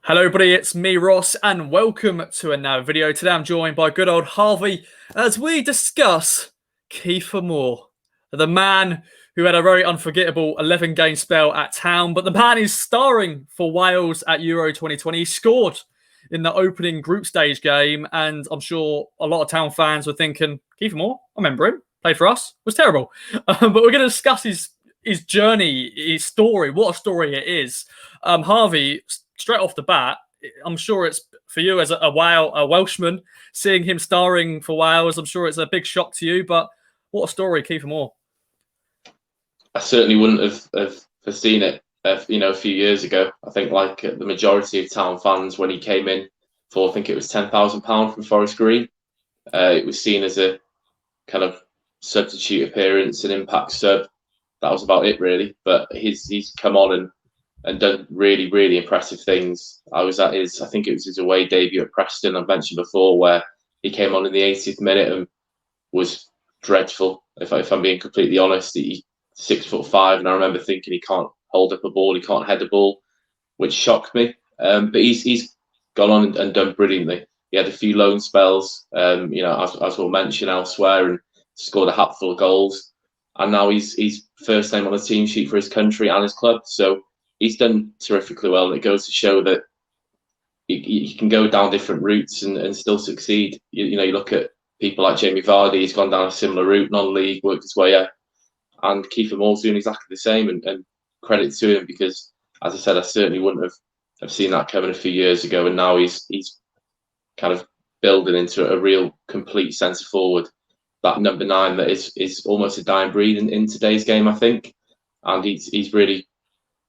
Hello everybody, it's me Ross and welcome to another video. Today I'm joined by good old Harvey as we discuss Kieffer Moore, the man who had a very unforgettable 11-game spell at Town, but the man is starring for Wales at Euro 2020. He scored in the opening group stage game and I'm sure a lot of Town fans were thinking, Kieffer Moore, I remember him, played for us, was terrible. But we're going to discuss his journey, his story, what a story it is. Harvey, straight off the bat, I'm sure it's for you as a Welshman, seeing him starring for Wales. I'm sure it's a big shock to you, but what a story, Kieffer Moore. I certainly wouldn't have foreseen it, a few years ago. I think like the majority of Town fans, when he came in for, I think it was £10,000 from Forest Green, it was seen as a kind of substitute appearance, an impact sub. That was about it, really. But he's come on and done really, really impressive things. I was at I think it was his away debut at Preston, I've mentioned before, where he came on in the 80th minute and was dreadful. If I'm being completely honest, he's 6'5", and I remember thinking he can't hold up a ball, he can't head a ball, which shocked me. But he's gone on and done brilliantly. He had a few loan spells, as we'll mention elsewhere, and scored a hatful of goals. And now he's first name on the team sheet for his country and his club. So he's done terrifically well, and it goes to show that you can go down different routes and still succeed. You look at people like Jamie Vardy, he's gone down a similar route, non-league, worked his way up. And Kieffer Moore's doing exactly the same, and credit to him, because, as I said, I certainly wouldn't have seen that coming a few years ago, and now he's kind of building into a real complete centre forward. That number 9 that is almost a dying breed in today's game, I think. And he's really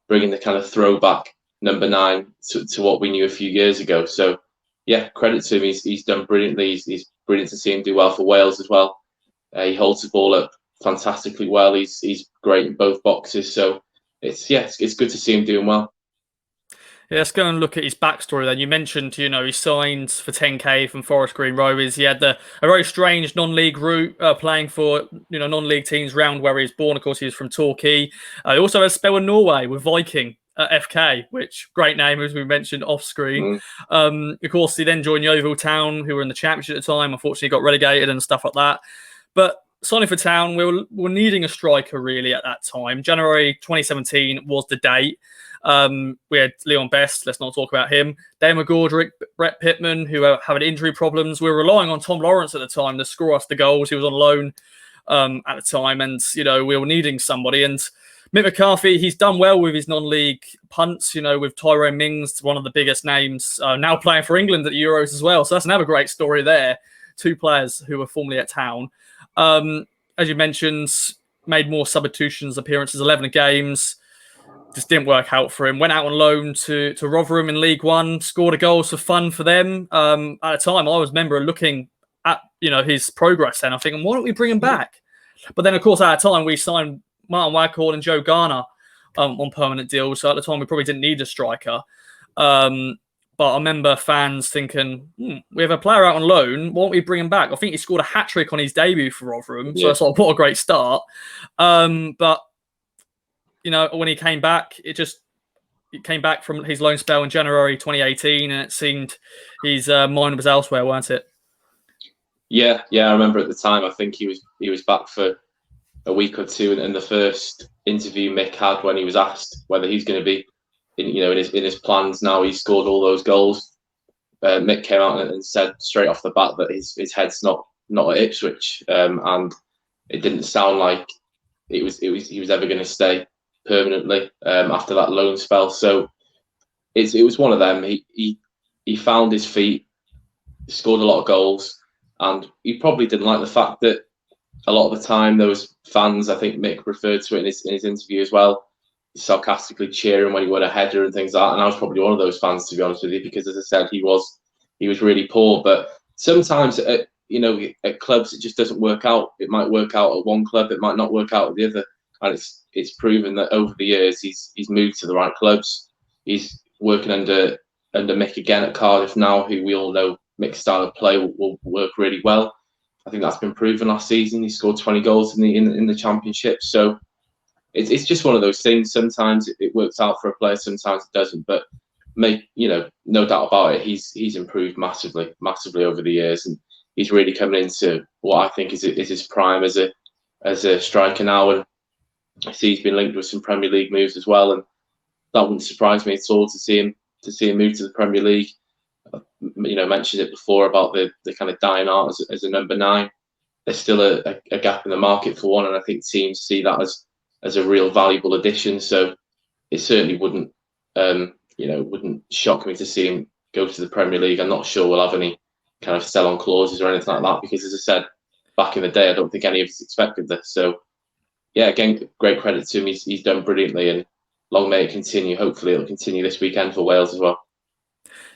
bringing the kind of throwback number 9 to what we knew a few years ago. So, yeah, credit to him. He's done brilliantly. He's brilliant to see him do well for Wales as well. He holds the ball up fantastically well. He's great in both boxes. So, it's good to see him doing well. Yeah, let's go and look at his backstory then. You mentioned, he signed for 10k from Forest Green Rovers. He had a very strange non-league route, playing for, non-league teams round where he was born. Of course, he was from Torquay. He also had a spell in Norway with Viking FK, which, great name, as we mentioned off screen. Of course, he then joined Yeovil Town, who were in the Championship at the time. Unfortunately, got relegated and stuff like that. But signing for Town, we were needing a striker, really, at that time. January 2017 was the date. We had Leon Best, let's not talk about him. Dave McGordrick, Brett Pittman, who had injury problems. We were relying on Tom Lawrence at the time to score us the goals. He was on loan at the time, and we were needing somebody. And Mick McCarthy, he's done well with his non-league punts, with Tyrone Mings, one of the biggest names, now playing for England at the Euros as well. So that's another great story there. 2 players who were formerly at Town. As you mentioned, made more substitutions, appearances, 11 games. Just didn't work out for him. Went out on loan to Rotherham in League One, scored a goal for fun for them. At the time, I was remember looking at his progress and I'm thinking, why don't we bring him back? But then, of course, at the time, we signed Martin Waghorn and Joe Garner on permanent deals. So at the time, we probably didn't need a striker. But I remember fans thinking, we have a player out on loan, why don't we bring him back? I think he scored a hat-trick on his debut for Rotherham. So I thought, what a great start. But when he came back, it came back from his loan spell in January 2018, and it seemed his mind was elsewhere, weren't it? Yeah, I remember at the time. I think he was back for a week or two, and the first interview Mick had, when he was asked whether he's going to be in his plans now, he scored all those goals. Mick came out and said straight off the bat that his head's not at Ipswich, and it didn't sound like he was ever going to stay permanently after that loan spell. So it was one of them. He found his feet, scored a lot of goals, and he probably didn't like the fact that a lot of the time there was fans, I think Mick referred to it in his interview as well, sarcastically cheering when he won a header and things like that. And I was probably one of those fans, to be honest with you, because, as I said, he was really poor. But sometimes at clubs it just doesn't work out. It might work out at one club, it might not work out at the other. And it's proven that over the years he's moved to the right clubs. He's working under Mick again at Cardiff now, who we all know Mick's style of play will work really well. I think that's been proven last season. He scored 20 goals in the Championship. So it's just one of those things. Sometimes it works out for a player, sometimes it doesn't. But no doubt about it, he's improved massively over the years, and he's really coming into what I think is his prime as a striker now. And I see he's been linked with some Premier League moves as well, and that wouldn't surprise me at all to see him move to the Premier League. Mentioned it before about the kind of dying art as a number 9. There's still a gap in the market for one, and I think teams see that as a real valuable addition. So it certainly wouldn't shock me to see him go to the Premier League. I'm not sure we'll have any kind of sell-on clauses or anything like that, because, as I said back in the day, I don't think any of us expected this. So yeah, again, great credit to him. He's done brilliantly, and long may it continue. Hopefully it'll continue this weekend for Wales as well.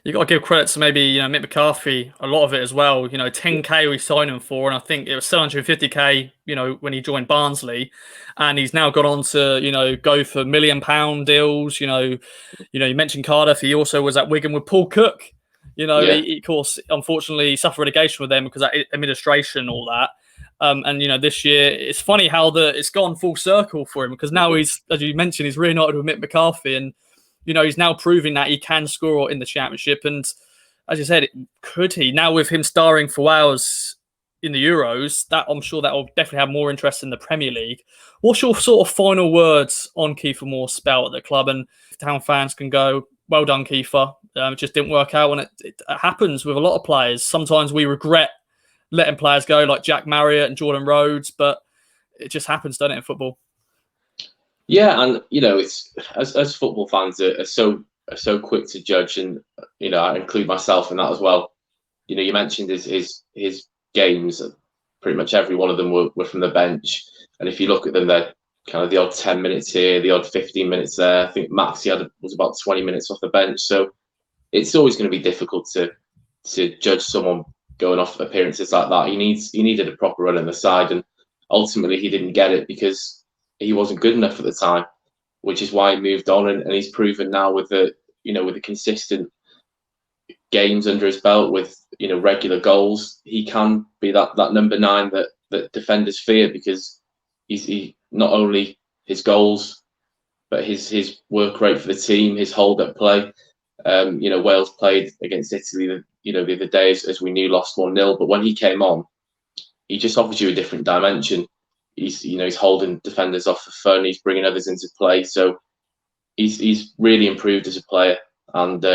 You got to give credit to maybe Mick McCarthy, a lot of it as well. 10k we signed him for, and I think it was 750k. When he joined Barnsley, and he's now gone on to go for £1 million deals. You mentioned Cardiff. He also was at Wigan with Paul Cook. He, of course, unfortunately, suffered relegation with them because of administration and all that. And this year, it's funny how it's gone full circle for him, because now he's, as you mentioned, he's reunited with Mick McCarthy, and he's now proving that he can score in the Championship. And as you said, could he now, with him starring for Wales in the Euros? That I'm sure that will definitely have more interest in the Premier League. What's your sort of final words on Kieffer Moore's spell at the club? And Town fans can go, well done, Kieffer. It just didn't work out, and it happens with a lot of players. Sometimes we regret letting players go, like Jack Marriott and Jordan Rhodes, but it just happens, doesn't it, in football? Yeah, and it's as football fans are so quick to judge, and I include myself in that as well. You mentioned his games. Pretty much every one of them were from the bench, and if you look at them, they're kind of the odd 10 minutes here, the odd 15 minutes there. I think Maxi was about 20 minutes off the bench, so it's always going to be difficult to judge someone going off appearances like that. He needed a proper run in the side, and ultimately he didn't get it because he wasn't good enough at the time, which is why he moved on. And he's proven now with the consistent games under his belt, with regular goals, he can be that number 9 that defenders fear, because he not only his goals, but his work rate for the team, his hold up play. Wales played against Italy the other day, as we knew, lost 1-0, but when he came on, he just offers you a different dimension. He's holding defenders off for fun. He's bringing others into play. So he's really improved as a player, and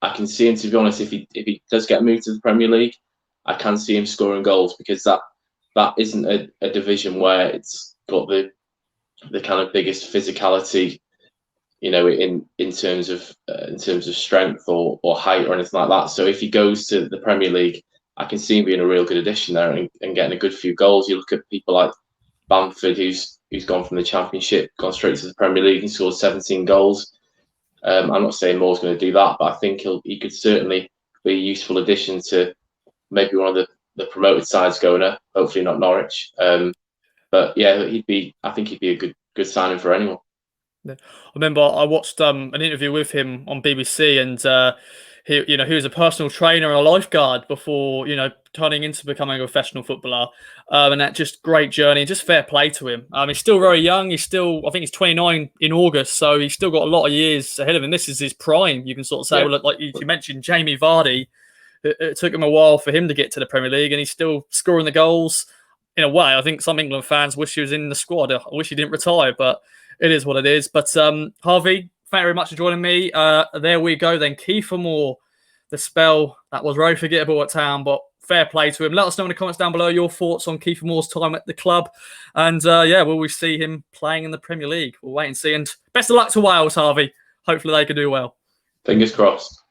I can see him, to be honest, if he does get moved to the Premier League, I can see him scoring goals, because that isn't a division where it's got the kind of biggest physicality, in terms of strength or height or anything like that. So if he goes to the Premier League, I can see him being a real good addition there and getting a good few goals. You look at people like Bamford, who's gone from the Championship, gone straight to the Premier League and scored 17 goals. I'm not saying Moore's going to do that, but I think he could certainly be a useful addition to maybe one of the promoted sides going up. Hopefully not Norwich. But yeah, I think he'd be a good signing for anyone. I remember I watched an interview with him on BBC, and he was a personal trainer and a lifeguard before turning into becoming a professional footballer, and that just great journey. Just fair play to him. He's still very young. I think he's 29 in August, so he's still got a lot of years ahead of him. This is his prime, you can sort of say. Yeah. Well, like you mentioned, Jamie Vardy. It took him a while for him to get to the Premier League, and he's still scoring the goals. In a way, I think some England fans wish he was in the squad. I wish he didn't retire, but it is what it is. But Harvey, thank you very much for joining me. There we go then. Kieffer Moore, the spell that was very forgettable at Town, but fair play to him. Let us know in the comments down below your thoughts on Kieffer Moore's time at the club. And will we see him playing in the Premier League? We'll wait and see. And best of luck to Wales, Harvey. Hopefully they can do well. Fingers crossed.